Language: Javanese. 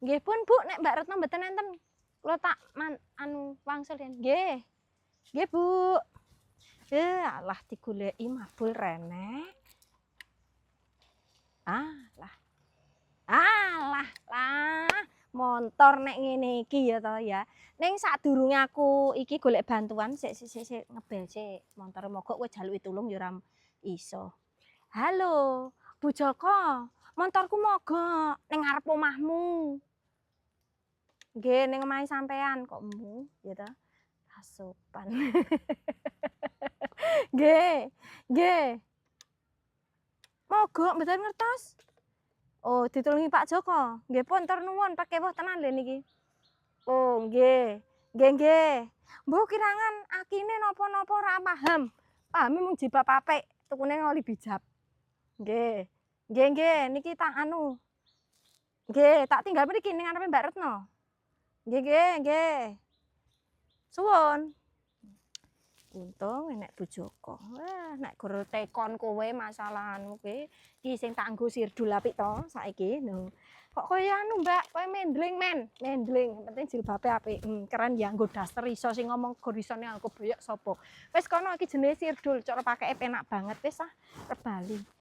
Nggih pun, Bu, nek Mbak Retno mboten enten, kula tak wangsul yen. Nggih. Nggih, Bu. Alah digoleki mabul renek. Alah. Alah, lah, montor nek ngene iki ya to ya. Ning sadurunge aku iki golek bantuan sik ngebel sik. Montore mogok kowe jaluki tulung ya ora iso. Halo, Bu Joko, montorku mogok ning ngarep omahmu. Nggih, ning omahe sampean kok mu, ya ta. Asopan. Nggih, nggih. Mogok mboten ngertos. Oh, ditulungi Pak Joko. Nggih pun tur nuwun, pakewuh tenan lho niki. Oh, nggih. Nggih, nggih. Mbok kirangan akine napa-napa ora paham. Pahame mung jilbab apik, tukune ngoli bijab. Nggih. Nggih, nggih, niki tak anu. Nggih, tak tinggal mriki ning ngarepe Mbak Retno. Nggih, nggih, nggih. Suwun. Untung enek Bu Joko. Wah, nek gur tekon kowe masalah anu kuwi, iki sing tak nggo sirdul apik to saiki. Lho. Kok kaya anu, Mbak, kaya mendling men, mendling. Penting jilbabe apik. Keren ya nggo daster iso sing ngomong gur isone aku boyok sapa. Wis kono iki jenenge sirdul, cara pakeke penak banget wis ah, rebali.